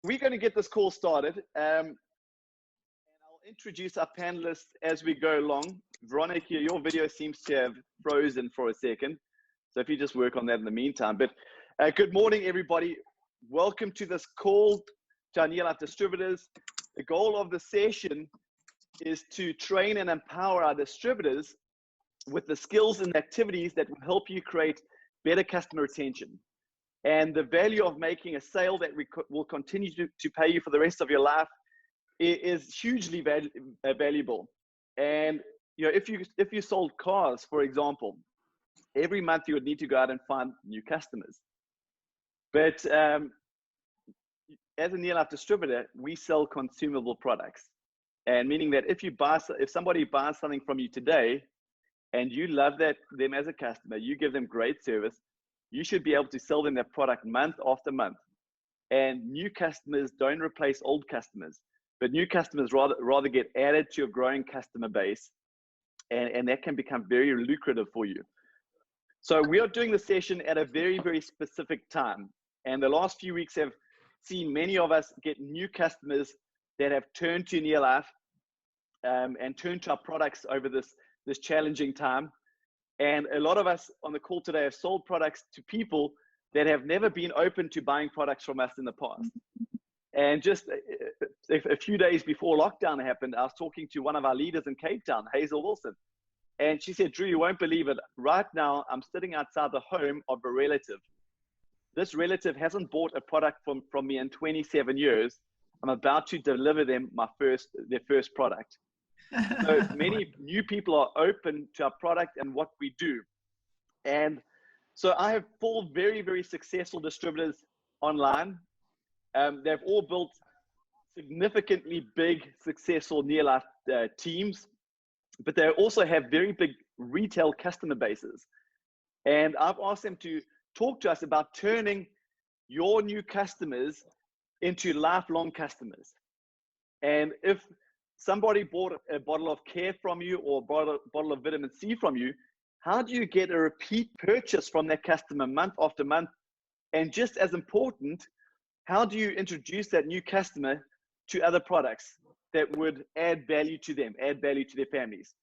we're going to get this call started. And I'll introduce our panelists as we go along. Veronica, your video seems to have frozen for a second. So if you just work on that in the meantime. But good morning, everybody. Welcome to this call to our NeoLife Distributors. The goal of the session is to train and empower our distributors with the skills and activities that will help you create better customer retention. And the value of making a sale that will continue to pay you for the rest of your life is hugely valuable. And you know, if you sold cars, for example, every month you would need to go out and find new customers. But as a NeoLife distributor, we sell consumable products, and meaning that if somebody buys something from you today, and you love them as a customer, you give them great service, you should be able to sell them that product month after month. And new customers don't replace old customers, but new customers rather get added to your growing customer base, and that can become very lucrative for you. So we are doing the session at a very, very specific time. And the last few weeks have seen many of us get new customers that have turned to NeoLife and turned to our products over this challenging time. And a lot of us on the call today have sold products to people that have never been open to buying products from us in the past. And just a few days before lockdown happened, I was talking to one of our leaders in Cape Town, Hazel Wilson. And she said, Drew, you won't believe it. Right now, I'm sitting outside the home of a relative. This relative hasn't bought a product from me in 27 years. I'm about to deliver them their first product. So many new people are open to our product and what we do. And so I have 4 very, very successful distributors online. They've all built significantly big, successful NeoLife teams, but they also have very big retail customer bases. And I've asked them to talk to us about turning your new customers into lifelong customers. And if somebody bought a bottle of Care from you or a bottle of vitamin C from you, how do you get a repeat purchase from that customer month after month? And just as important, how do you introduce that new customer to other products that would add value to them, add value to their families?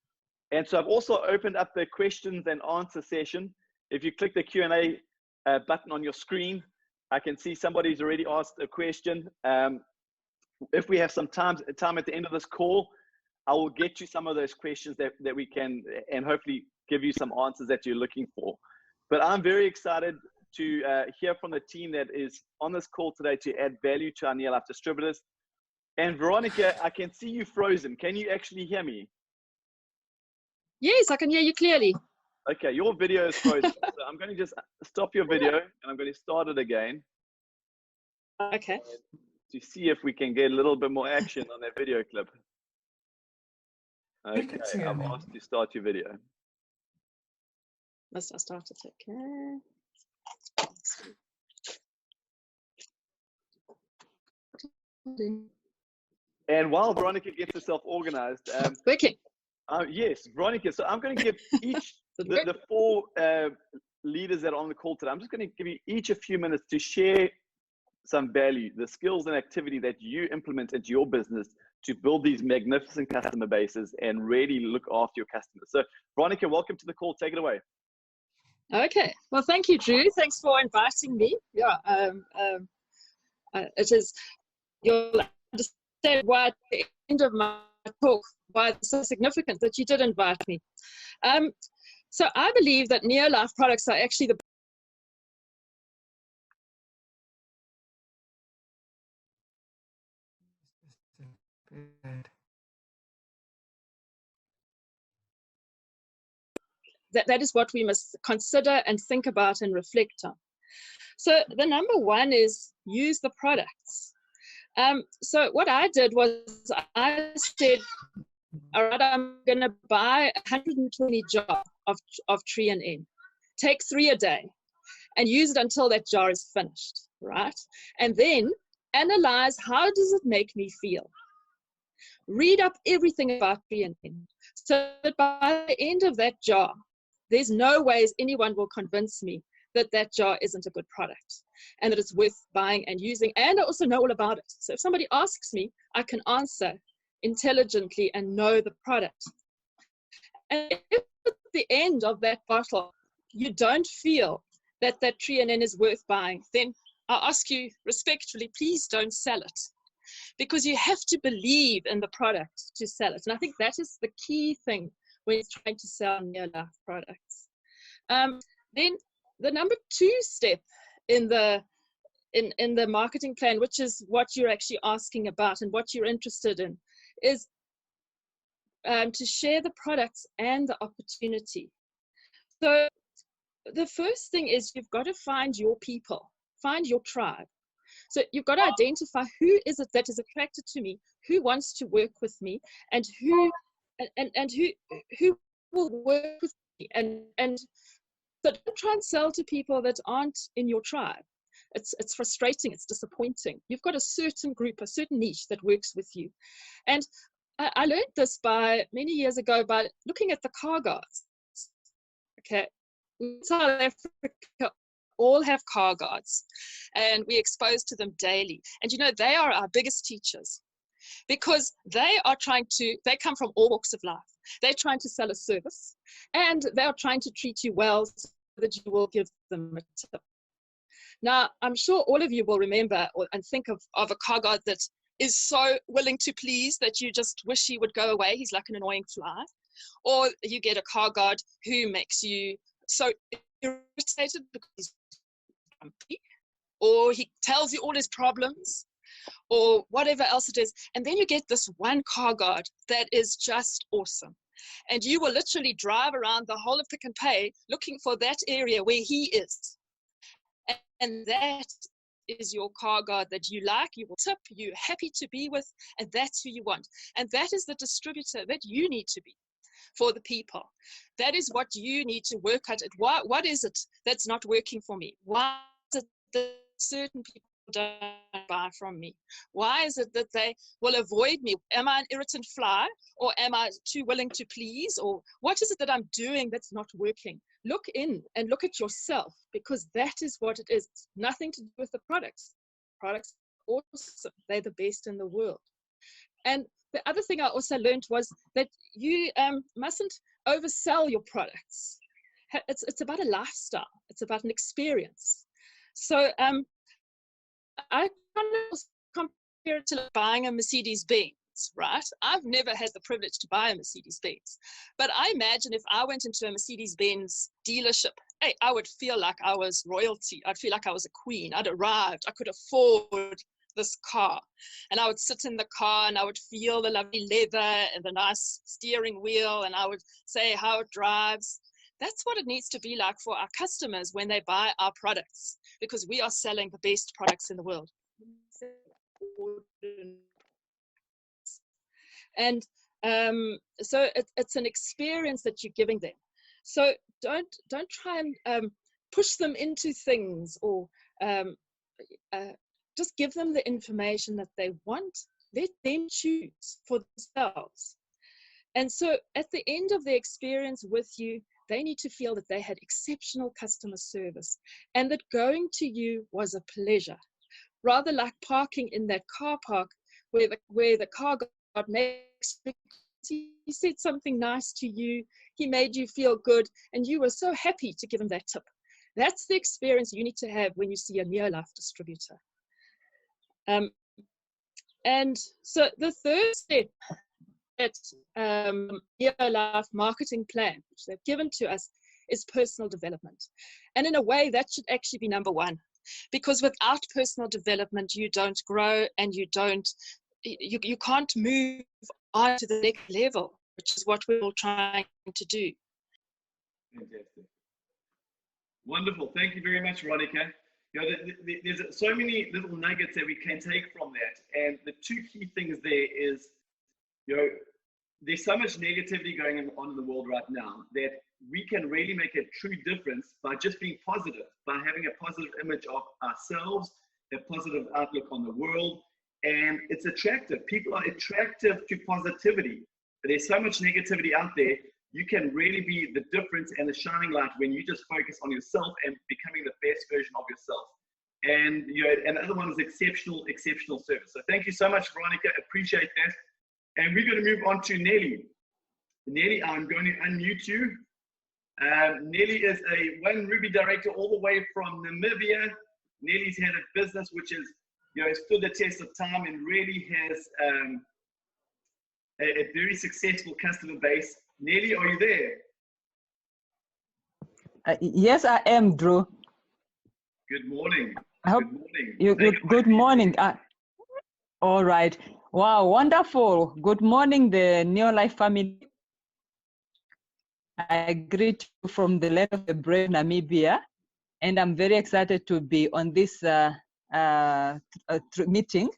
And so I've also opened up the questions and answer session. If you click the Q&A button on your screen, I can see somebody's already asked a question. If we have some time at the end of this call, I will get you some of those questions that we can, and hopefully give you some answers that you're looking for. But I'm very excited to hear from the team that is on this call today to add value to our NeoLife distributors. And Veronica, I can see you frozen. Can you actually hear me? Yes, I can hear you clearly. Okay, your video is frozen. So I'm going to just stop your video and I'm going to start it again. Okay. To see if we can get a little bit more action on that video clip. Okay, I've asked you to start your video. Must I start it? Okay. And while Veronica gets herself organized, yes, Veronica. So I'm going to give each the 4 leaders that are on the call today. I'm just going to give you each a few minutes to share some value, the skills and activity that you implement into your business to build these magnificent customer bases and really look after your customers. So Veronica, welcome to the call. Take it away. Okay. Well, thank you, Drew. Thanks for inviting me. Yeah. It is, you'll understand why at the end of my talk, why it's so significant that you did invite me. So I believe that NeoLife products are actually the that is what we must consider and think about and reflect on. So the number 1 is use the products. So what I did was I said, all right, I'm going to buy 120 jars of Tree and N. Take 3 a day and use it until that jar is finished, right? And then analyze, how does it make me feel? Read up everything about Tree and N, so that by the end of that jar, there's no ways anyone will convince me that that jar isn't a good product and that it's worth buying and using. And I also know all about it. So if somebody asks me, I can answer intelligently and know the product. And if at the end of that bottle, you don't feel that that Trianen is worth buying, then I ask you respectfully, please don't sell it, because you have to believe in the product to sell it. And I think that is the key thing when you're trying to sell NeoLife products. Then the number 2 step in the marketing plan, which is what you're actually asking about and what you're interested in, is to share the products and the opportunity. So the first thing is you've got to find your people, find your tribe. So you've got to identify who is it that is attracted to me, who wants to work with me, and who will work with me. And so don't try and sell to people that aren't in your tribe. It's frustrating, it's disappointing. You've got a certain group, a certain niche that works with you. And I learned this many years ago by looking at the car guards. Okay, in South Africa, all have car guards, and we're exposed to them daily. And you know, they are our biggest teachers, because they come from all walks of life. They're trying to sell a service, and they are trying to treat you well so that you will give them a tip. Now, I'm sure all of you will remember and think of a car guard that is so willing to please that you just wish he would go away. He's like an annoying fly. Or you get a car guard who makes you so irritated because he's grumpy, or he tells you all his problems, or whatever else it is. And then you get this one car guard that is just awesome. And you will literally drive around the whole of Pick n Pay looking for that area where he is. And that is your car guard that you like, you will tip, you're happy to be with, and that's who you want. And that is the distributor that you need to be for the people. That is what you need to work at. What is it that's not working for me? Why is it that certain people don't buy from me? Why is it that they will avoid me? Am I an irritant fly, or am I too willing to please? Or what is it that I'm doing that's not working? Look in and look at yourself, because that is what it is. It's nothing to do with the products. Products are awesome. They're the best in the world. And the other thing I also learned was that you mustn't oversell your products. It's about a lifestyle. It's about an experience. So I kind of compare it to buying a Mercedes-Benz, right? I've never had the privilege to buy a Mercedes-Benz, but I imagine if I went into a Mercedes-Benz dealership, hey, I would feel like I was royalty. I'd feel like I was a queen. I'd arrived. I could afford this car, and I would sit in the car and I would feel the lovely leather and the nice steering wheel, and I would say how it drives. That's what it needs to be like for our customers when they buy our products, because we are selling the best products in the world. And so it's an experience that you're giving them. So don't try and push them into things, or just give them the information that they want. Let them choose for themselves. And so at the end of the experience with you, they need to feel that they had exceptional customer service and that going to you was a pleasure, rather like parking in that car park where the car guard makes, he said something nice to you, he made you feel good, and you were so happy to give him that tip. That's the experience you need to have when you see a NeoLife distributor. And so the third step at NeoLife marketing plan, which they've given to us, is personal development. And in a way, that should actually be number one, because without personal development, you don't grow, and you can't move on to the next level, which is what we're all trying to do. Fantastic. Wonderful. Thank you very much, Veronica. You know, there's so many little nuggets that we can take from that. And the two key things there is, you know, there's so much negativity going on in the world right now that we can really make a true difference by just being positive, by having a positive image of ourselves, a positive outlook on the world. And it's attractive. People are attractive to positivity. But there's so much negativity out there. you can really be the difference and the shining light when you just focus on yourself and becoming the best version of yourself. And and the other one is exceptional service. So thank you so much, Veronica. Appreciate that. And we're going to move on to Nelly. Nelly, I'm going to unmute you. Nelly is a One Ruby director all the way from Namibia. Nelly's had a business which is, stood the test of time and really has a very successful customer base. Nelly, are you there? Yes, I am, Drew. Good morning. Good morning. Good morning. All right. Wow, wonderful. Good morning, the NeoLife family. I greet you from the land of the brave, Namibia, and I'm very excited to be on this meeting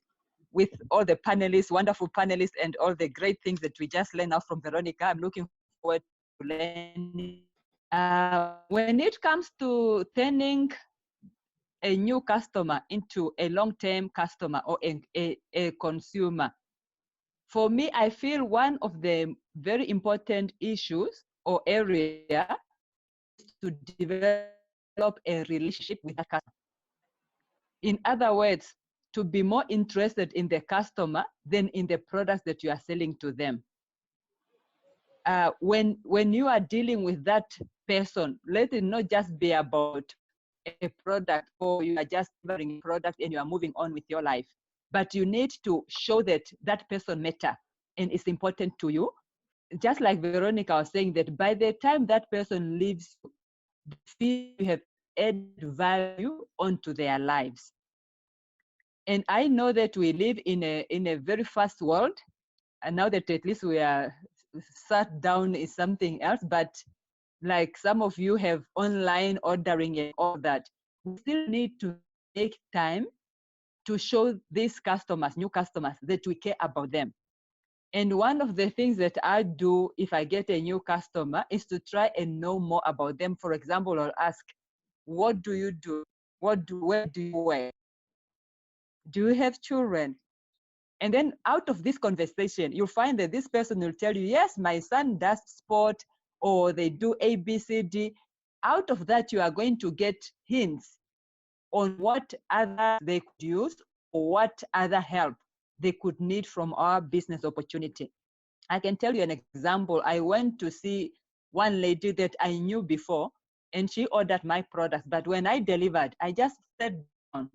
with all the panelists, wonderful panelists, and all the great things that we just learned out from Veronica. I'm looking forward to learning. When it comes to turning a new customer into a long-term customer or a consumer, for me, I feel one of the very important issues or area is to develop a relationship with the customer. In other words, to be more interested in the customer than in the products that you are selling to them. When you are dealing with that person, let it not just be about a product, or you are just delivering a product and you are moving on with your life. But you need to show that that person matters and is important to you. Just like Veronica was saying, that by the time that person leaves you, they feel you have added value onto their lives. And I know that we live in a very fast world, and now that at least we are sat down is something else, but like some of you have online ordering and all that, we still need to make time to show these customers, new customers, that we care about them. And one of the things that I do if I get a new customer is to try and know more about them. For example, I'll ask, what do you do? Where do you work? Do you have children? And then out of this conversation, you'll find that this person will tell you, yes, my son does sport, or they do A, B, C, D. Out of that, you are going to get hints on what other they could use or what other help they could need from our business opportunity. I can tell you an example. I went to see one lady that I knew before, and she ordered my products. But when I delivered, I just sat down.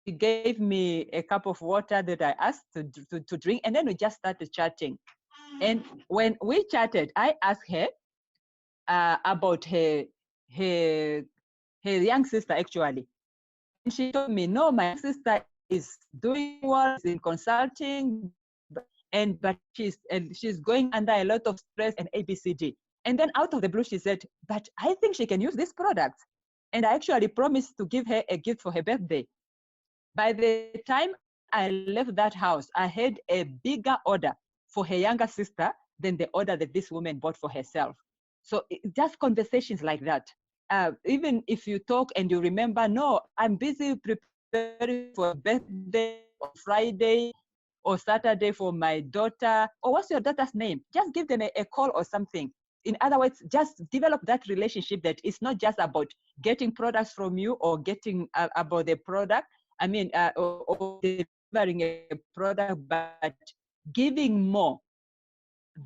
She gave me a cup of water that I asked to drink, and then we just started chatting. And when we chatted, I asked her about her young sister, actually. And she told me, no, my sister is doing well, is in consulting, but she's going under a lot of stress and ABCD. And then out of the blue, she said, but I think she can use this product. And I actually promised to give her a gift for her birthday. By the time I left that house, I had a bigger order for her younger sister than the order that this woman bought for herself. So just conversations like that. Even if you talk and you remember, no, I'm busy preparing for a birthday on Friday or Saturday for my daughter, or what's your daughter's name? Just give them a call or something. In other words, just develop that relationship that it's not just about getting products from you or getting about the product, or delivering a product, but giving more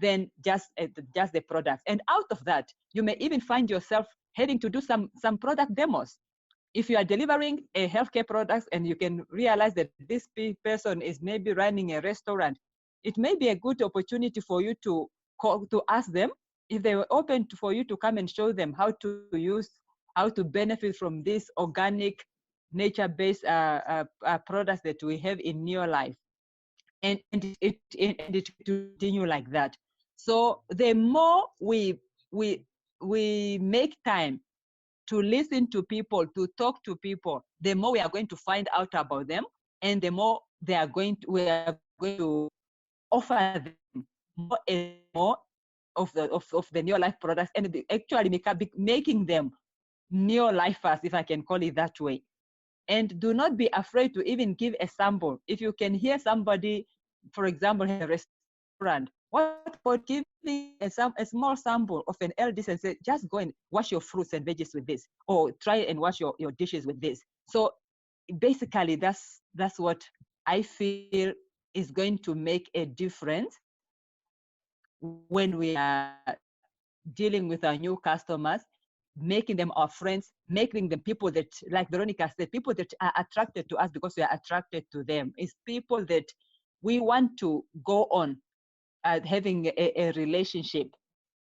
than just the product. And out of that, you may even find yourself heading to do some product demos. If you are delivering a healthcare product and you can realize that this person is maybe running a restaurant, it may be a good opportunity for you to call to ask them if they were open for you to come and show them how to benefit from this organic, nature-based products that we have in NeoLife. And it continue like that. So the more we make time to listen to people, to talk to people, the more we are going to find out about them, and the more we are going to offer them more and more of the NeoLife products, and actually making them NeoLifers, if I can call it that way. And do not be afraid to even give a sample. If you can hear somebody, for example, in a restaurant restaurant. What about giving a small sample of an LDC and say, just go and wash your fruits and veggies with this, or try and wash your dishes with this. So basically, that's what I feel is going to make a difference when we are dealing with our new customers, making them our friends, making them people that, like Veronica said, people that are attracted to us because we are attracted to them. It's people that we want to go on having a relationship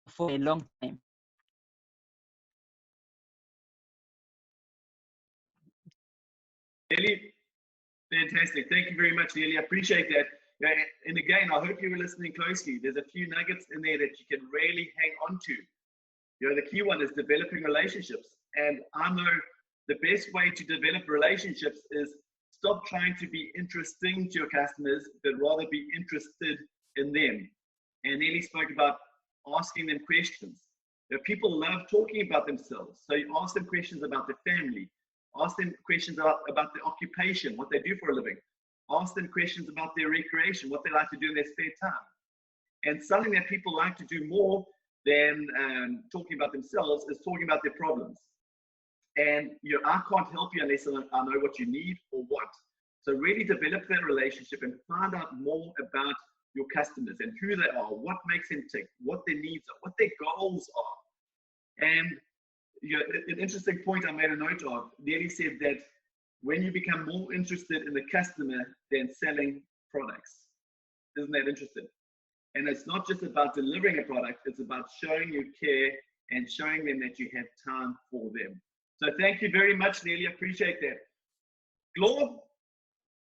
for a long time. Really fantastic. Thank you very much, Neely. I appreciate that. And again, I hope you were listening closely. There's a few nuggets in there that you can really hang on to. You know, the key one is developing relationships. And I know the best way to develop relationships is stop trying to be interesting to your customers, but rather be interested in them. And Neely spoke about asking them questions. You know, people love talking about themselves. So you ask them questions about their family. Ask them questions about their occupation, what they do for a living. Ask them questions about their recreation, what they like to do in their spare time. And something that people like to do more than talking about themselves is talking about their problems. And you know, I can't help you unless I know what you need or want. So really develop that relationship and find out more about your customers and who they are, what makes them tick, what their needs are, what their goals are. And you know, an interesting point I made a note of, Neely said that when you become more interested in the customer than selling products. Isn't that interesting? And it's not just about delivering a product, it's about showing you care and showing them that you have time for them. So thank you very much, Neely. Appreciate that. Glor,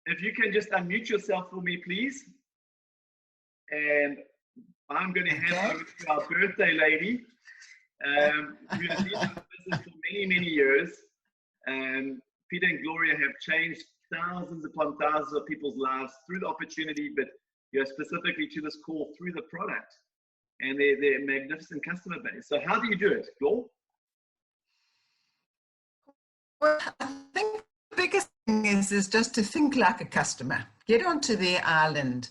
if you can just unmute yourself for me, please. And I'm going to hand over to our birthday lady, who has been in the business for many, many years. Peter and Gloria have changed thousands upon thousands of people's lives through the opportunity, but you know, specifically to this call through the product and their magnificent customer base. So how do you do it, Glor? Well, I think the biggest thing is just to think like a customer. Get onto their island.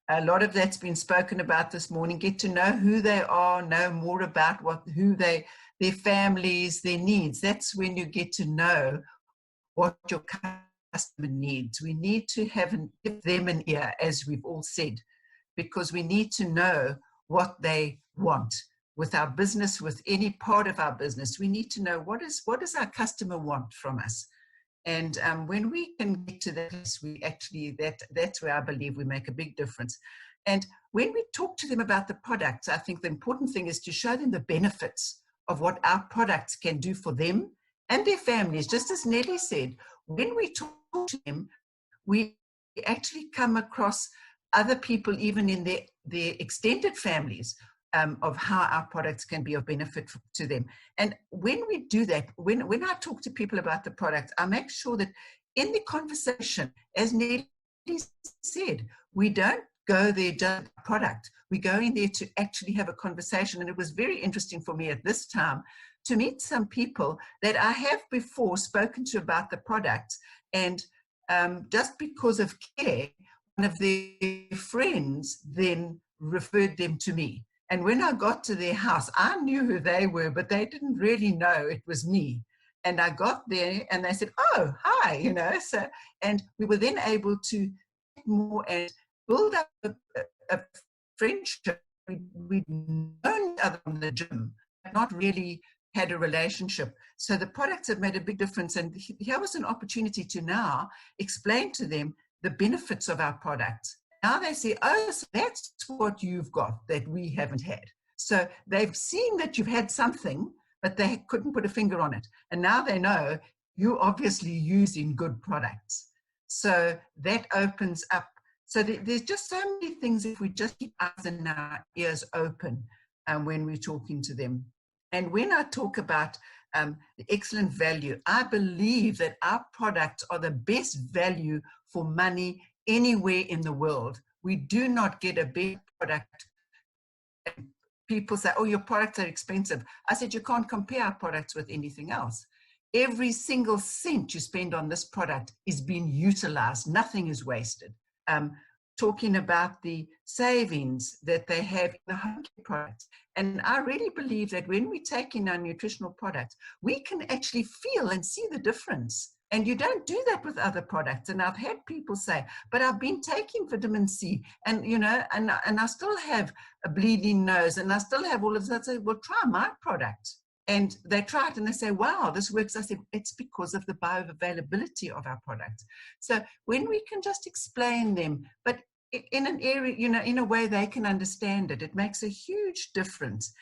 A lot of that's been spoken about this morning. Get to know who they are, know more about their families, their needs. That's when you get to know what your customer needs. We need to give them an ear, as we've all said, because we need to know what they want. With our business, with any part of our business, we need to know what does our customer want from us. And when we can get to that place, we actually, that's where I believe we make a big difference. And when we talk to them about the products, I think the important thing is to show them the benefits of what our products can do for them and their families. Just as Nelly said, when we talk to them, we actually come across other people, even in their extended families, of how our products can be of benefit to them. And when we do that, when I talk to people about the product, I make sure that in the conversation, as Nelly said, we don't go there just product. We go in there to actually have a conversation. And it was very interesting for me at this time to meet some people that I have before spoken to about the product. And just because of care, one of their friends then referred them to me. And when I got to their house, I knew who they were, but they didn't really know it was me. And I got there and they said, "Oh, hi," you know. So, and we were then able to get more and build up a friendship. We'd known each other in the gym, but not really had a relationship. So the products have made a big difference. And here was an opportunity to now explain to them the benefits of our products. Now they say, "Oh, so that's what you've got that we haven't had." So they've seen that you've had something, but they couldn't put a finger on it. And now they know you're obviously using good products. So that opens up. So there's just so many things if we just keep our eyes and our ears open when we're talking to them. And when I talk about the excellent value, I believe that our products are the best value for money anywhere in the world. We do not get a better product. People say, "Oh, your products are expensive." I said, you can't compare our products with anything else. Every single cent you spend on this product is being utilized. Nothing is wasted. talking about the savings that they have in the home care products. And I really believe that when we take in our nutritional products, we can actually feel and see the difference. And you don't do that with other products. And I've had people say, but I've been taking vitamin C and, you know, and I still have a bleeding nose and I still have all of that. I say, well, try my product. And they try it and they say, wow, this works. I said, it's because of the bioavailability of our products. So when we can just explain them, but in an area, you know, in a way they can understand it, it makes a huge difference.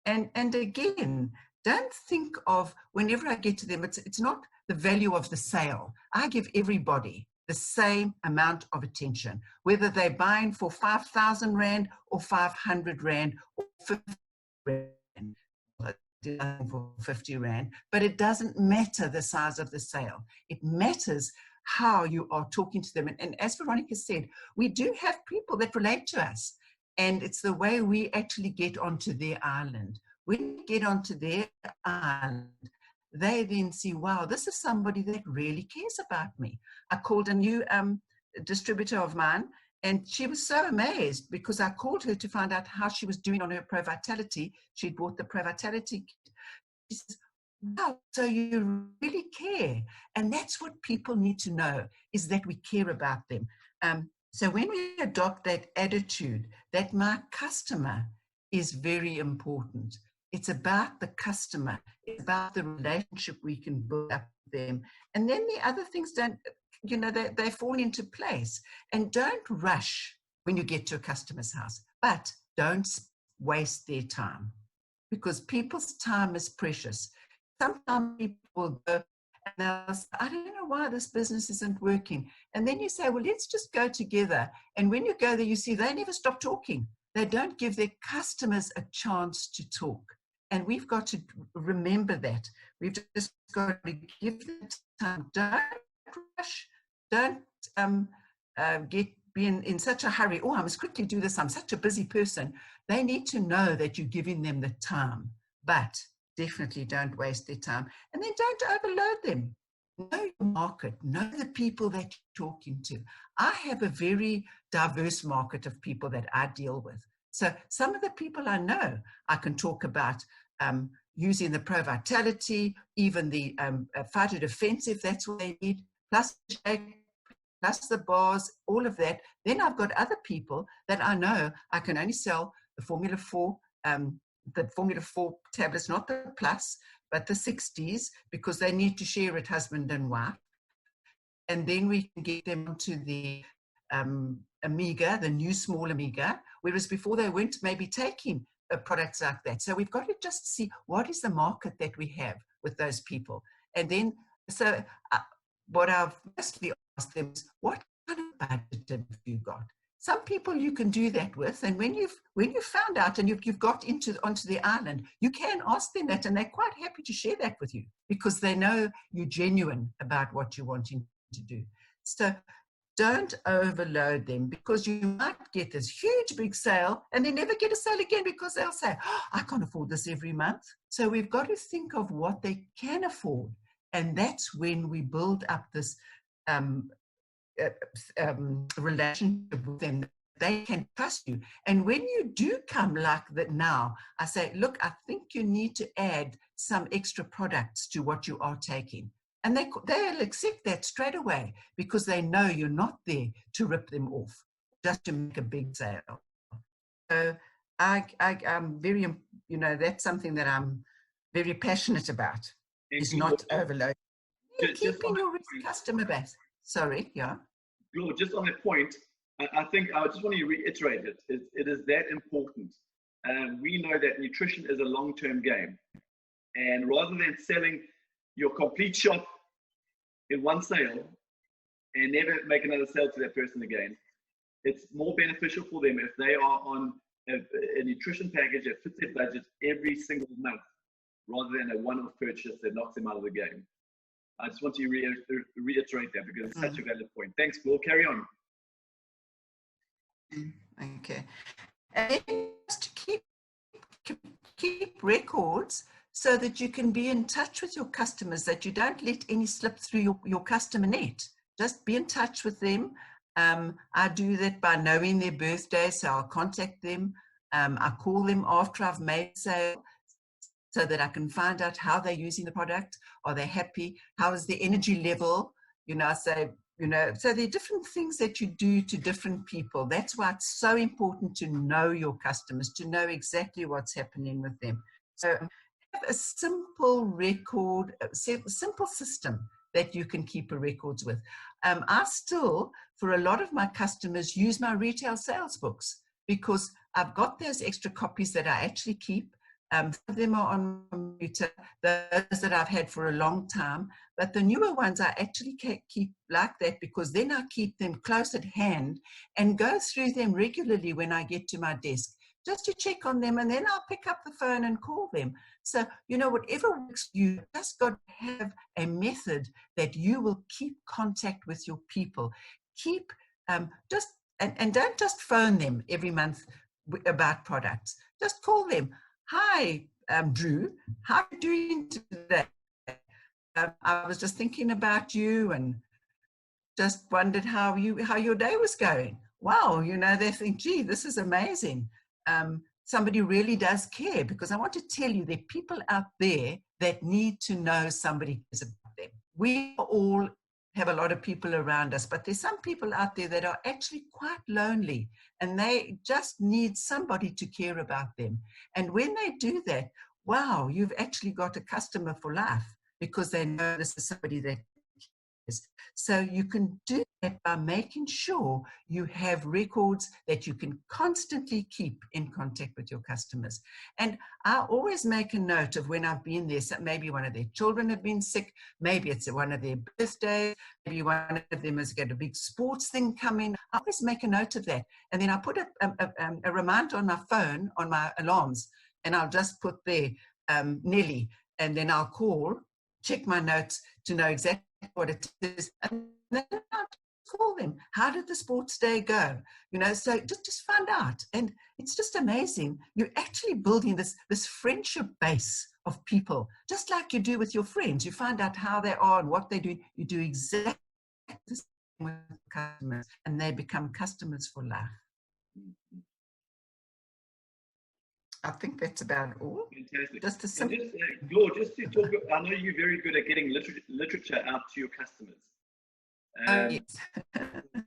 And again, don't think of, whenever I get to them, it's not the value of the sale. I give everybody the same amount of attention, whether they're buying for 5,000 Rand or 500 Rand or 50 Rand. For 50 Rand, but it doesn't matter the size of the sale. It matters how you are talking to them. And as Veronica said, we do have people that relate to us, and it's the way we actually get onto their island. When we get onto their island, they then see, wow, this is somebody that really cares about me. I called a new distributor of mine, and she was so amazed because I called her to find out how she was doing on her Pro Vitality. She'd bought the Pro Vitality kit. She says, wow, so you really care. And that's what people need to know, is that we care about them. So when we adopt that attitude that my customer is very important, it's about the customer, it's about the relationship we can build up with them. And then the other things don't, you know, they fall into place. And don't rush when you get to a customer's house, but don't waste their time, because people's time is precious. Sometimes people will go and they'll say, I don't know why this business isn't working. And then you say, well, let's just go together. And when you go there, you see they never stop talking. They don't give their customers a chance to talk. And we've got to remember that. We've just got to give them time. Don't rush. Don't be in such a hurry. Oh, I must quickly do this. I'm such a busy person. They need to know that you're giving them the time, but definitely don't waste their time. And then don't overload them. Know your market. Know the people that you're talking to. I have a very diverse market of people that I deal with. So some of the people I know, I can talk about using the Pro Vitality, even the Phyto Defense if that's what they need, plus the shake, plus the bars, all of that. Then I've got other people that I know I can only sell the Formula 4, tablets, not the plus, but the 60s, because they need to share it, husband and wife. And then we can get them onto the Amiga, the new small Amiga, whereas before they weren't maybe taking products like that. So we've got to just see what is the market that we have with those people. And then, so what I've mostly asked them is, what kind of budget have you got? Some people you can do that with, and when you've found out and you've got onto the island, you can ask them that, and they're quite happy to share that with you because they know you're genuine about what you're wanting to do. So don't overload them, because you might get this huge big sale and they never get a sale again because they'll say, oh, I can't afford this every month. So we've got to think of what they can afford, and that's when we build up this relationship with them. They can trust you. And when you do come like that now, I say, look, I think you need to add some extra products to what you are taking. And they'll accept that straight away, because they know you're not there to rip them off, just to make a big sale. So I'm very, that's something that I'm very passionate about, is not overloading. Keeping your customer base. Sorry, yeah. Lord, just on that point, I think I just want to reiterate it. It is that important. We know that nutrition is a long-term game. And rather than selling your complete shop in one sale and never make another sale to that person again, it's more beneficial for them if they are on a nutrition package that fits their budget every single month, rather than a one-off purchase that knocks them out of the game. I just want to reiterate that, because it's such a valid point. Thanks, Paul. Carry on. Okay. And just keep records so that you can be in touch with your customers, that you don't let any slip through your customer net. Just be in touch with them. I do that by knowing their birthday, so I'll contact them. I call them after I've made sale so that I can find out how they're using the product. Are they happy? How is the energy level? I say, so there are different things that you do to different people. That's why it's so important to know your customers, to know exactly what's happening with them. So have a simple record, a simple system that you can keep a records with. I still, for a lot of my customers, use my retail sales books because I've got those extra copies that I actually keep. Some of them are on my computer, those that I've had for a long time, but the newer ones I actually keep like that because then I keep them close at hand and go through them regularly when I get to my desk, just to check on them, and then I'll pick up the phone and call them. So, whatever works for you, just got to have a method that you will keep contact with your people. Keep and don't just phone them every month about products. Just call them. Hi, Drew, how are you doing today? I was just thinking about you and just wondered how your day was going. Wow, they think, gee, this is amazing. Somebody really does care, because I want to tell you there are people out there that need to know somebody cares about them. We all have a lot of people around us, but there's some people out there that are actually quite lonely and they just need somebody to care about them. And when they do that, wow, you've actually got a customer for life because they know this is somebody that cares. So you can do that by making sure you have records that you can constantly keep in contact with your customers. And I always make a note of when I've been there. So maybe one of their children have been sick, maybe it's one of their birthdays, maybe one of them has got a big sports thing coming. I always make a note of that. And then I put a reminder on my phone, on my alarms, and I'll just put there, Nelly, and then I'll call, check my notes to know exactly what it is, and then I'll call them. How did the sports day go? So just find out. And it's just amazing. You're actually building this friendship base of people, just like you do with your friends. You find out how they are and what they do. You do exactly the same with customers, and they become customers for life. I think that's about all. Fantastic. Just a simple. Gloria, just to talk, I know you're very good at getting literature out to your customers. Yes.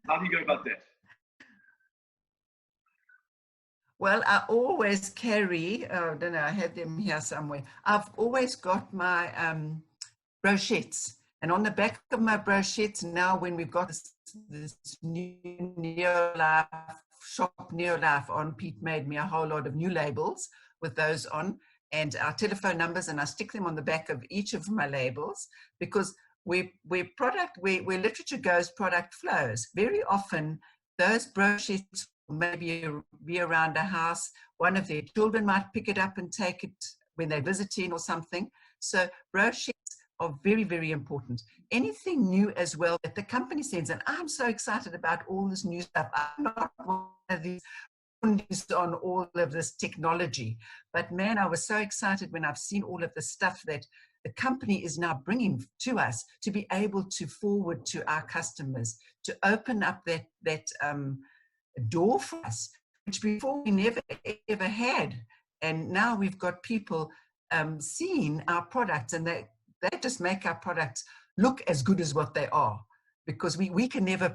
How do you go about that? Well, I always carry, I don't know, I had them here somewhere. I've always got my brochettes. And on the back of my brochettes now, when we've got this new NeoLife shop, NeoLife on, Pete made me a whole lot of new labels with those on, and our telephone numbers, and I stick them on the back of each of my labels, because where literature goes, product flows. Very often, those brochettes maybe be around a house. One of their children might pick it up and take it when they're visiting or something. So brochettes are very, very important. Anything new as well that the company sends, and I'm so excited about all this new stuff. I'm not one of these on all of this technology, but man, I was so excited when I've seen all of the stuff that the company is now bringing to us to be able to forward to our customers, to open up that door for us, which before we never ever had. And now we've got people seeing our products, and they just make our products look as good as what they are, because we can never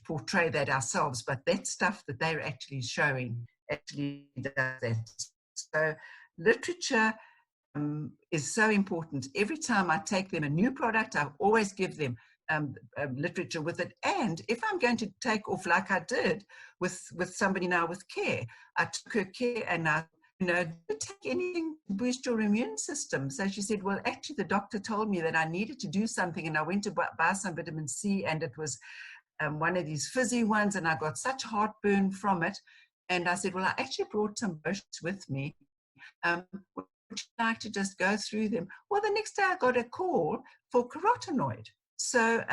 portray that ourselves, but that stuff that they're actually showing actually does that. So literature is so important. Every time I take them a new product, I always give them literature with it. And if I'm going to take off, like I did with somebody now with care, I took her care and I, don't take anything to boost your immune system. So she said, well, actually the doctor told me that I needed to do something, and I went to buy some vitamin C, and it was one of these fizzy ones, and I got such heartburn from it. And I said, well, I actually brought some brochures with me. Would you like to just go through them? Well, the next day I got a call for carotenoid. So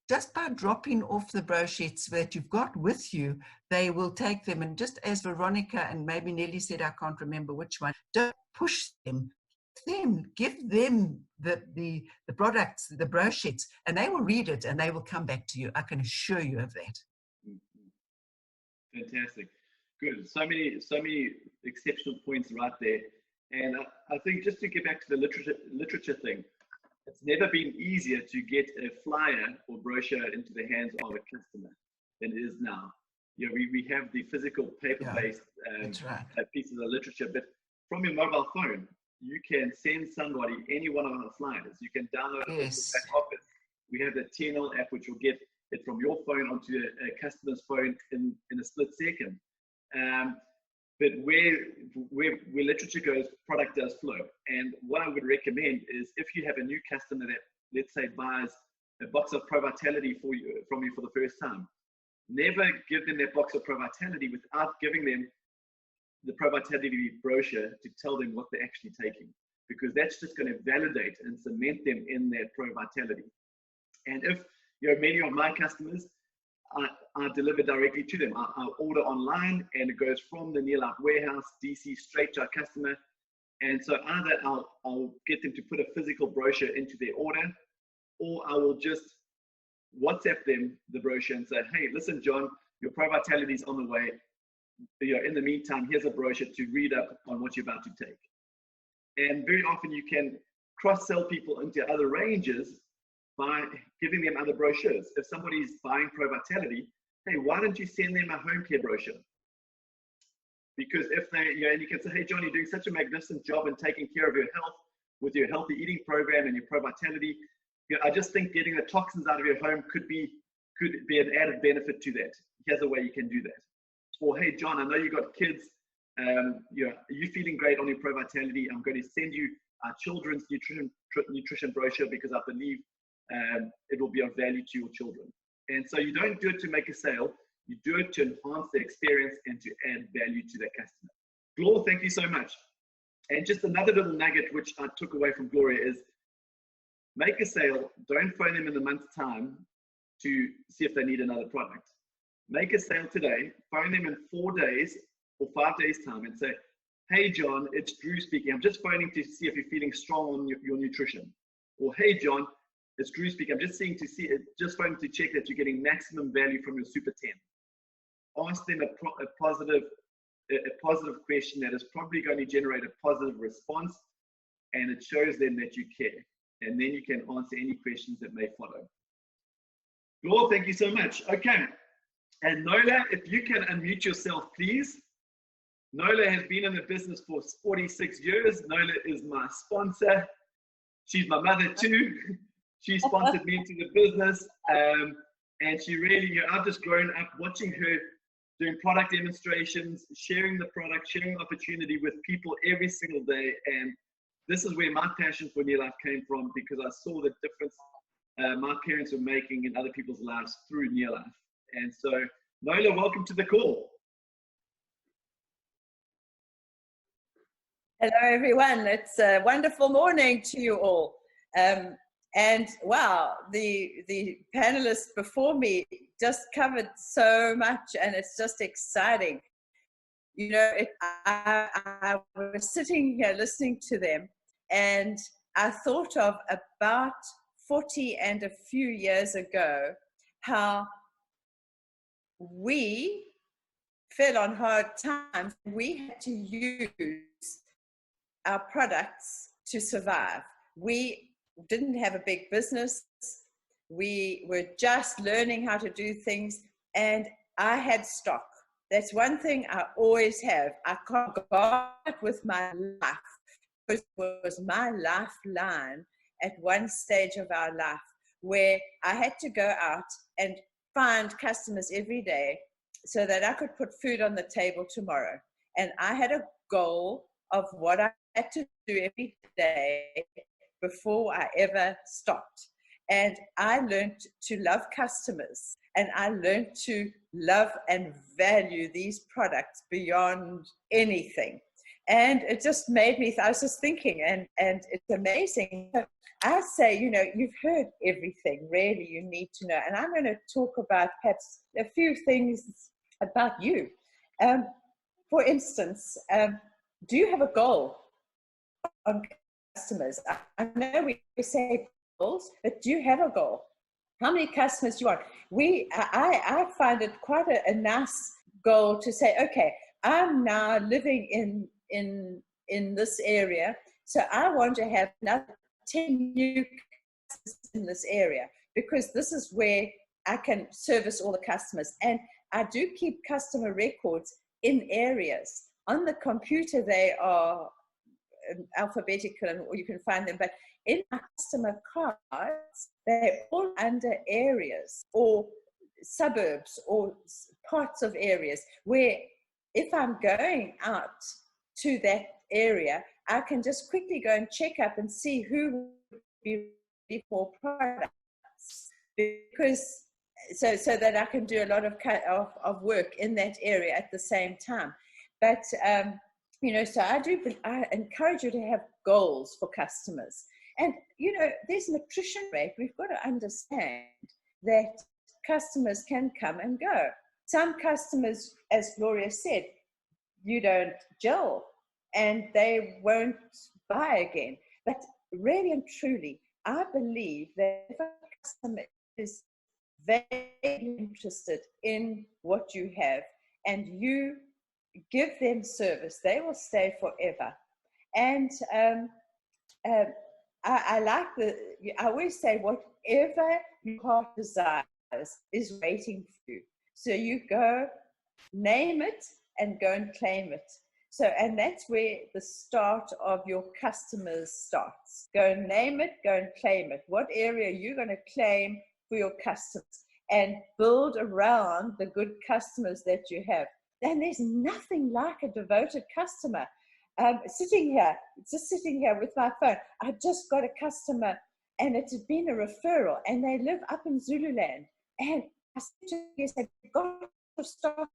just by dropping off the brochures that you've got with you, they will take them. And just as Veronica and maybe Nelly said, I can't remember which one, don't push them. Give them the products, the brochures, and they will read it and they will come back to you. I can assure you of that. Fantastic. Good. So many exceptional points right there. And I think just to get back to the literature thing, it's never been easier to get a flyer or brochure into the hands of a customer than it is now. You know, we have the physical paper-based pieces of literature, but from your mobile phone, you can send somebody any one of our flyers. You can download it from the back office. We have the TNL app, which will get it from your phone onto a customer's phone in a split second. But where literature goes, product does flow. And what I would recommend is if you have a new customer that, let's say, buys a box of Pro Vitality from you for the first time, never give them that box of Pro Vitality without giving them the Pro Vitality brochure to tell them what they're actually taking, because that's just going to validate and cement them in their Pro Vitality. And if many of my customers, I deliver directly to them. I order online and it goes from the NeoLife warehouse, DC, straight to our customer. And so either I'll get them to put a physical brochure into their order, or I will just WhatsApp them the brochure and say, hey, listen, John, your Pro Vitality is on the way. In the meantime, here's a brochure to read up on what you're about to take. And very often you can cross-sell people into other ranges by giving them other brochures. If somebody's buying Pro Vitality, hey, why don't you send them a home care brochure? Because if they, and you can say, hey, John, you're doing such a magnificent job in taking care of your health with your healthy eating program and your Pro Vitality. I just think getting the toxins out of your home could be an added benefit to that. Here's a way you can do that. Or, hey, John, I know you got kids. Are you feeling great on your Pro Vitality? I'm going to send you our children's nutrition brochure because I believe it will be of value to your children. And so you don't do it to make a sale. You do it to enhance the experience and to add value to that customer. Gloria, thank you so much. And just another little nugget which I took away from Gloria is make a sale. Don't phone them in a month's time to see if they need another product. Make a sale today, phone them in 4 days or 5 days time and say, hey, John, it's Drew speaking. I'm just phoning to see if you're feeling strong on your nutrition. Or, hey, John, it's Drew speaking. I'm just just phoning to check that you're getting maximum value from your Super 10. Ask them a positive question that is probably going to generate a positive response, and it shows them that you care. And then you can answer any questions that may follow. Gloria, thank you so much. Okay. And Nola, if you can unmute yourself, please. Nola has been in the business for 46 years. Nola is my sponsor. She's my mother too. She sponsored me into the business. And she really, I've just grown up watching her doing product demonstrations, sharing the product, sharing the opportunity with people every single day. And this is where my passion for NeoLife came from, because I saw the difference my parents were making in other people's lives through NeoLife. And so, Nola, welcome to the call. Hello, everyone. It's a wonderful morning to you all. And wow, the panelists before me just covered so much, and it's just exciting. I was sitting here listening to them, and I thought of about 40 and a few years ago how we fell on hard times. We had to use our products to survive. We didn't have a big business. We were just learning how to do things, and I had stock. That's one thing I always have. I can't go with my life, because it was my lifeline at one stage of our life where I had to go out and find customers every day so that I could put food on the table tomorrow. And I had a goal of what I had to do every day before I ever stopped. And I learned to love customers, and I learned to love and value these products beyond anything. And it just made me, I was just thinking, and it's amazing. I say, you've heard everything really you need to know. And I'm going to talk about perhaps a few things about you. For instance, do you have a goal on customers? I know we say goals, but do you have a goal? How many customers do you want? I find it quite a nice goal to say, okay, I'm now living in this area, so I want to have another 10 new customers in this area, because this is where I can service all the customers. And I do keep customer records in areas. On the computer, they are alphabetical, or you can find them, but in my customer cards, they're all under areas or suburbs or parts of areas where if I'm going out to that area, I can just quickly go and check up and see who would be ready for products, because so that I can do a lot of work in that area at the same time. But you know, so I encourage you to have goals for customers. And you know, there's an attrition rate. We've got to understand that customers can come and go. Some customers, as Gloria said, you don't gel and they won't buy again. But really and truly, I believe that if a customer is very interested in what you have and you give them service, they will stay forever. And I like I always say, whatever your heart desires is waiting for you. So you go, name it, and go and claim it. So, and that's where the start of your customers starts. Go and name it, go and claim it. What area are you going to claim for your customers? And build around the good customers that you have. And there's nothing like a devoted customer. Sitting here with my phone, I just got a customer, and it had been a referral, and they live up in Zululand. And I said to her, "Yes, got to stock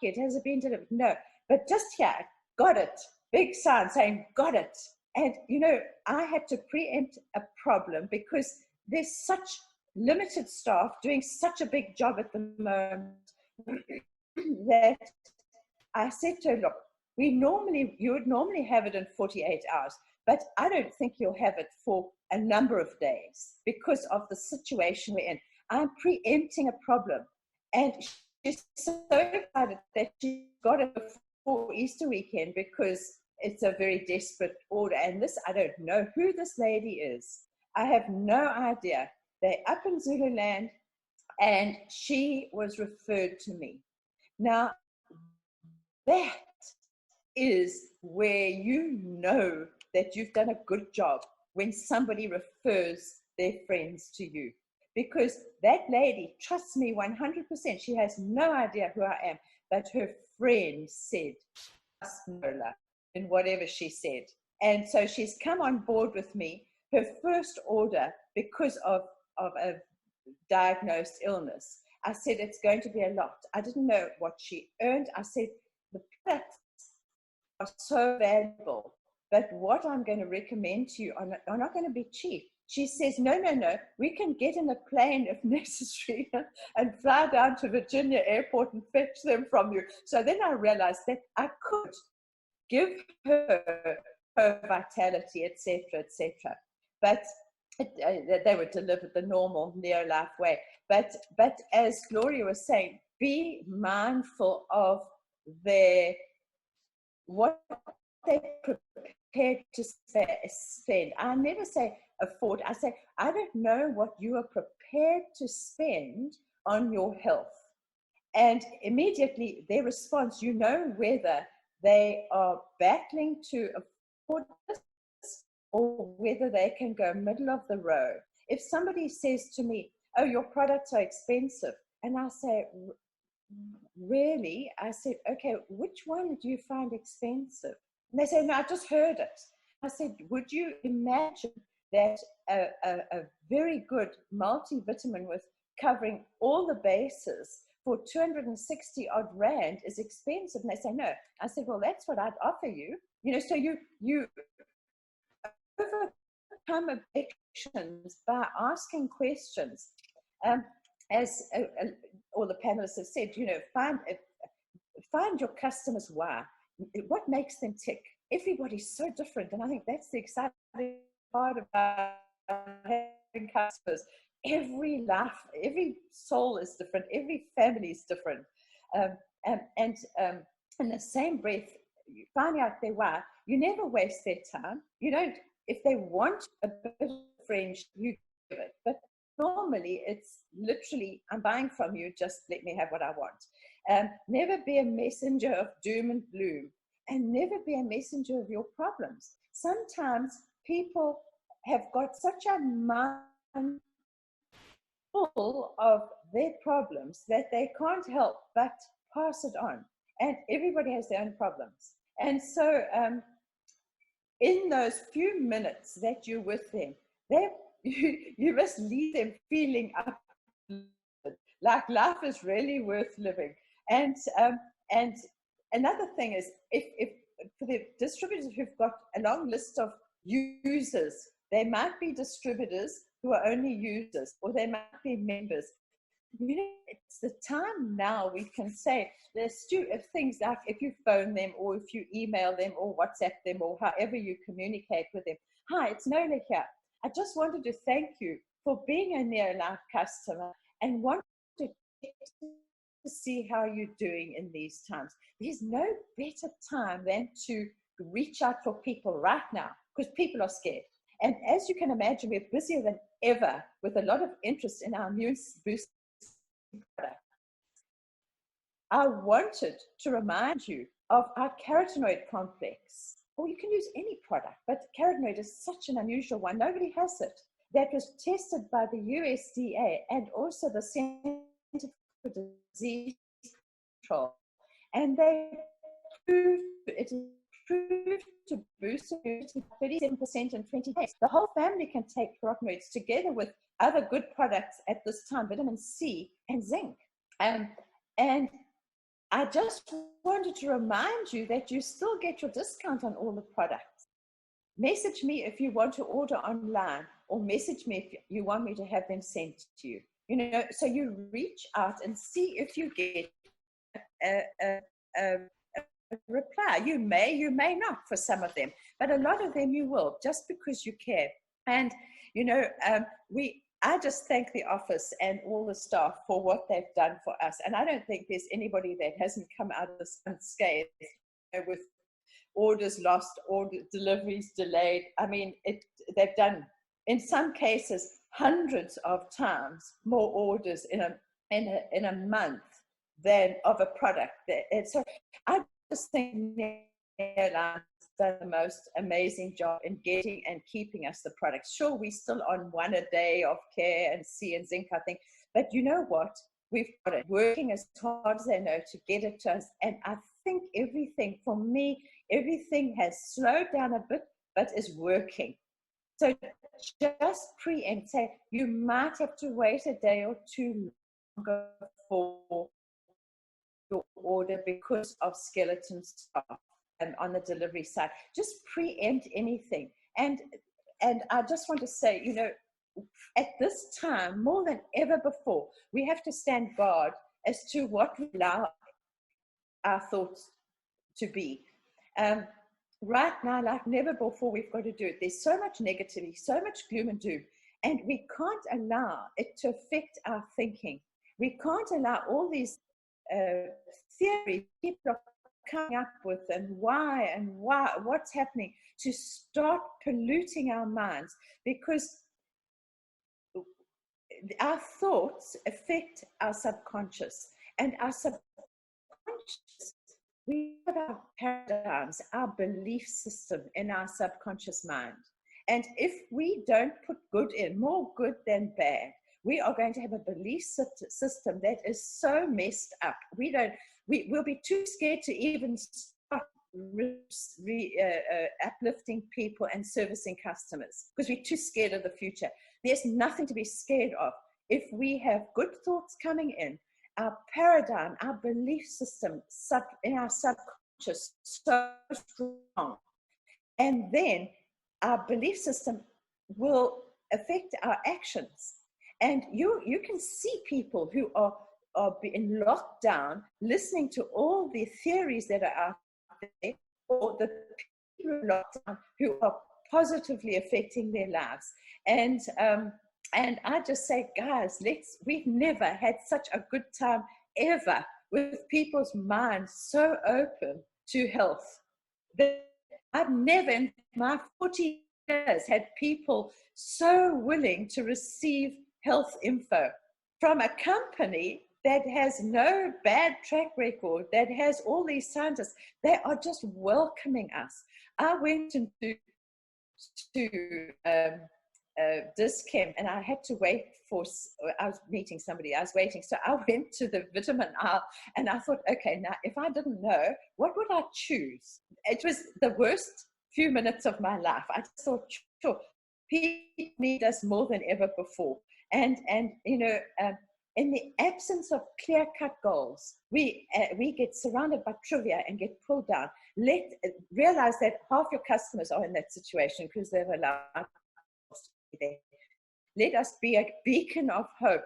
yet? Has it been delivered?" "No, but just here, got it." Big sign saying, "Got it." And you know, I had to preempt a problem because there's such limited staff doing such a big job at the moment that I said to her, "Look, you would normally have it in 48 hours, but I don't think you'll have it for a number of days because of the situation we're in. I'm preempting a problem." And she's so excited that she got it before Easter weekend because it's a very desperate order. And this, I don't know who this lady is. I have no idea. They're up in Zululand, and she was referred to me. Now, that is where you know that you've done a good job, when somebody refers their friends to you. Because that lady trusts me 100%. She has no idea who I am, but her friend said, "Trust Nola," in whatever she said. And so she's come on board with me. Her first order, because of a diagnosed illness, I said, it's going to be a lot. I didn't know what she earned. I said, the products are so valuable, but what I'm going to recommend to you are not going to be cheap. She says, no, we can get in a plane if necessary and fly down to Virginia Airport and fetch them from you. So then I realized that I could give her vitality, etc., etc. But they were delivered the normal NeoLife way. But as Gloria was saying, be mindful of what they prepared to spend. I never say afford. I say, I don't know what you are prepared to spend on your health. And immediately their response, you know whether they are battling to afford this or whether they can go middle of the road. If somebody says to me, oh, your products are expensive, and I say, really? I said, okay, which one do you find expensive? And they say, no, I just heard it. I said, would you imagine that a very good multivitamin with covering all the bases for 260 odd rand is expensive? And they say, no. I said, well, that's what I'd offer you. You know, so you overcome objections by asking questions. As all the panelists have said, you know, find your customers why. What makes them tick? Everybody's so different, and I think that's the exciting part about having customers. every life, every soul is different, every family is different. And in the same breath, you find out their why. You never waste their time. You don't, if they want a bit of friendship, you give it. But normally it's literally, I'm buying from you, just let me have what I want. Never be a messenger of doom and gloom, and never be a messenger of your problems. Sometimes people have got such a mind full of their problems that they can't help but pass it on. And everybody has their own problems. And so in those few minutes that you're with them, you must leave them feeling up, like life is really worth living. And another thing is, if for the distributors who've got a long list of users, they might be distributors who are only users, or they might be members. You know, it's the time now we can say there's things like if you phone them, or if you email them, or WhatsApp them, or however you communicate with them. Hi, it's Nola here. I just wanted to thank you for being a NeoLife customer and want to see how you're doing in these times. There's no better time than to reach out for people right now, because people are scared. And as you can imagine, we're busier than ever with a lot of interest in our immune boosting product. I wanted to remind you of our carotenoid complex, or you can use any product, but carotenoid is such an unusual one. Nobody has it. That was tested by the USDA and also the Center for Disease Control. And they proved it is proved to boost immunity by 37% in 20 days. The whole family can take carotenoids together with other good products at this time, vitamin C and zinc. And I just wanted to remind you that you still get your discount on all the products. Message me if you want to order online, or message me if you want me to have them sent to you. You know, so you reach out and see if you get a reply. You may not for some of them, but a lot of them you will, just because you care. And you know, I just thank the office and all the staff for what they've done for us. And I don't think there's anybody that hasn't come out of this unscathed, with orders lost, order deliveries delayed. I mean, they've done, in some cases, hundreds of times more orders in a month than of a product. And so I just think NeoLife's done the most amazing job in getting and keeping us the products. Sure, we're still on one a day of care and C and zinc, I think, but you know what? We've got it working as hard as they know to get it to us. And I think everything, for me, everything has slowed down a bit, but is working. So just preempt, say, you might have to wait a day or two longer for your order because of skeleton staff on the delivery side. Just preempt anything. And I just want to say, you know, at this time, more than ever before, we have to stand guard as to what we allow our thoughts to be. Right now, like never before, we've got to do it. There's so much negativity, so much gloom and doom, and we can't allow it to affect our thinking. We can't allow all these theories people are coming up with, and why, what's happening, to start polluting our minds, because our thoughts affect our subconscious, and our subconscious, we have our paradigms, our belief system in our subconscious mind. And if we don't put good in, more good than bad, we are going to have a belief system that is so messed up. We'll be too scared to even start uplifting people and servicing customers, because we're too scared of the future. There's nothing to be scared of. If we have good thoughts coming in, our paradigm, our belief system in our subconscious so strong, and then our belief system will affect our actions. And you can see people who are in lockdown, listening to all the theories that are out there, or the people in lockdown who are positively affecting their lives. And And I just say, guys, we've never had such a good time ever with people's minds so open to health. I've never in my 40 years had people so willing to receive health info from a company that has no bad track record, that has all these scientists. They are just welcoming us. I went into Dischem, and I had to wait I was meeting somebody, I was waiting. So I went to the vitamin aisle and I thought, okay, now if I didn't know, what would I choose? It was the worst few minutes of my life. I just thought, sure, people need us more than ever before. And you know, in the absence of clear-cut goals, we get surrounded by trivia and get pulled down. Realize that half your customers are in that situation because they've allowed us to be there. Let us be a beacon of hope,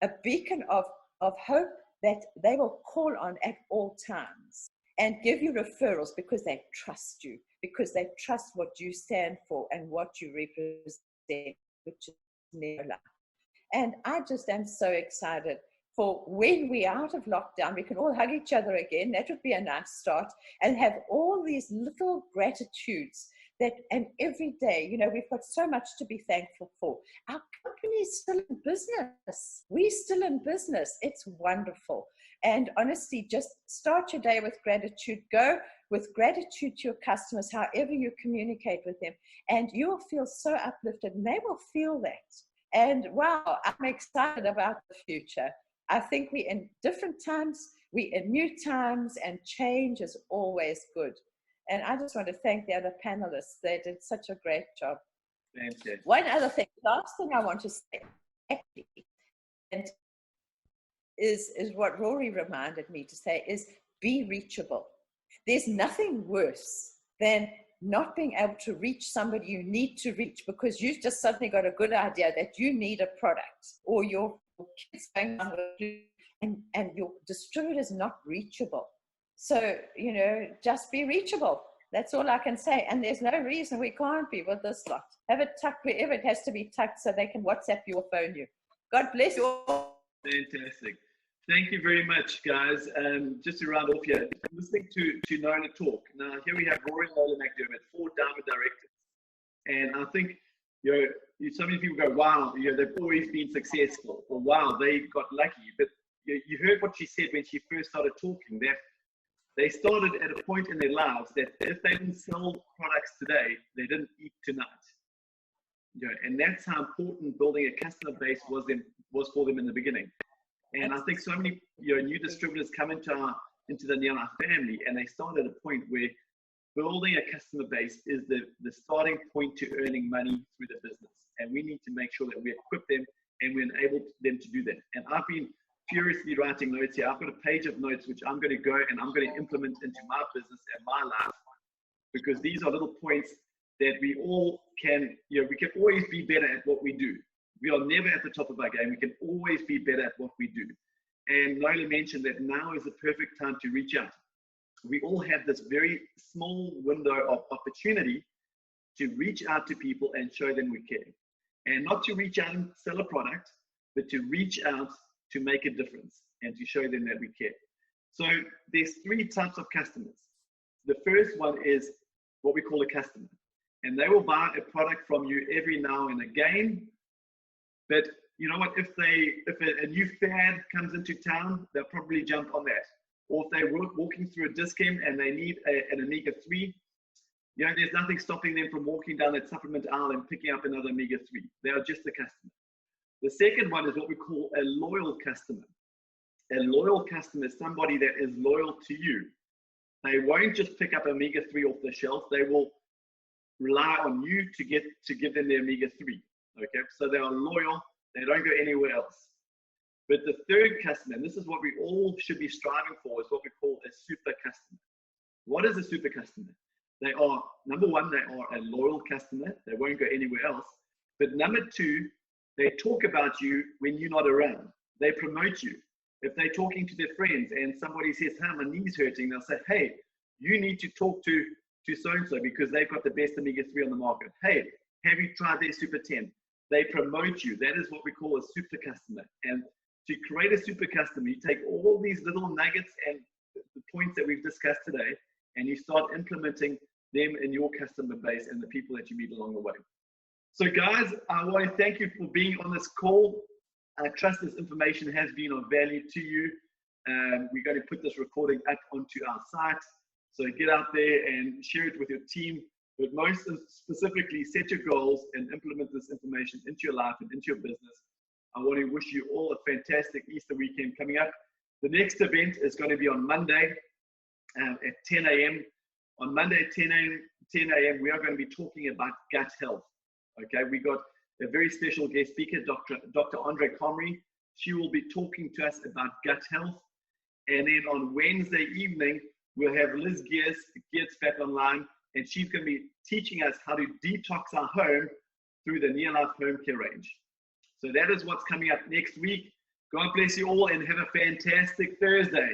a beacon of hope that they will call on at all times and give you referrals because they trust you, because they trust what you stand for and what you represent, which is NeoLife. And I just am so excited for when we're out of lockdown, we can all hug each other again. That would be a nice start, and have all these little gratitudes and every day, you know, we've got so much to be thankful for. Our company is still in business. We're still in business. It's wonderful. And honestly, just start your day with gratitude. Go with gratitude to your customers, however you communicate with them, and you will feel so uplifted, and they will feel that. And wow, I'm excited about the future. I think we're in different times, we're in new times, and change is always good. And I just want to thank the other panelists. They did such a great job. Thank you. One other thing, last thing I want to say, actually, and is what Rory reminded me to say, is be reachable. There's nothing worse than not being able to reach somebody you need to reach because you've just suddenly got a good idea that you need a product, or your kids going on and your distributor is not reachable. So, you know, just be reachable. That's all I can say. And there's no reason we can't be with this lot. Have it tucked wherever it has to be tucked so they can WhatsApp you or phone you. God bless you all. Fantastic. Thank you very much, guys. Just to round off here, listening to Nona talk. Now, here we have Rory and Lola McDermott, 4 diamond directors. And I think, you know, so many people go, wow, you know, they've always been successful. Or wow, they got lucky. But you heard what she said when she first started talking, that they started at a point in their lives that if they didn't sell products today, they didn't eat tonight. You know, and that's how important building a customer base was for them in the beginning. And I think so many, you know, new distributors come into the NeoLife family, and they start at a point where building a customer base is the starting point to earning money through the business. And we need to make sure that we equip them and we enable them to do that. And I've been furiously writing notes here. I've got a page of notes which I'm going to go and I'm going to implement into my business and my life, because these are little points that we all can, you know, we can always be better at what we do. We are never at the top of our game. We can always be better at what we do. And Lola mentioned that now is the perfect time to reach out. We all have this very small window of opportunity to reach out to people and show them we care. And not to reach out and sell a product, but to reach out to make a difference and to show them that we care. So there's 3 types of customers. The first one is what we call a customer. And they will buy a product from you every now and again. But you know what, if a new fad comes into town, they'll probably jump on that. Or if they're walking through a Dischem and they need an omega-3, you know, there's nothing stopping them from walking down that supplement aisle and picking up another omega-3. They are just a customer. The second one is what we call a loyal customer. A loyal customer is somebody that is loyal to you. They won't just pick up omega-3 off the shelf. They will rely on you to give them their omega-3. Okay, so they are loyal. They don't go anywhere else. But the third customer, and this is what we all should be striving for, is what we call a super customer. What is a super customer? They are, number one, they are a loyal customer. They won't go anywhere else. But number 2, they talk about you when you're not around. They promote you. If they're talking to their friends and somebody says, hey, my knee's hurting, they'll say, hey, you need to talk to so-and-so because they've got the best omega-3 on the market. Hey, have you tried their Super 10? they promote you. That is what we call a super customer. And to create a super customer, you take all these little nuggets and the points that we've discussed today, and you start implementing them in your customer base and the people that you meet along the way. So guys, I want to thank you for being on this call. I trust this information has been of value to you. We're going to put this recording up onto our site. So get out there and share it with your team, but most specifically, set your goals and implement this information into your life and into your business. I want to wish you all a fantastic Easter weekend coming up. The next event is going to be on Monday at 10 a.m. On Monday at 10 a.m., we are going to be talking about gut health. Okay, we got a very special guest speaker, Dr. Andre Comrie. She will be talking to us about gut health. And then on Wednesday evening, we'll have Liz Geertz back online, and she's going to be teaching us how to detox our home through the NeoLife Home Care range. So that is what's coming up next week. God bless you all and have a fantastic Thursday.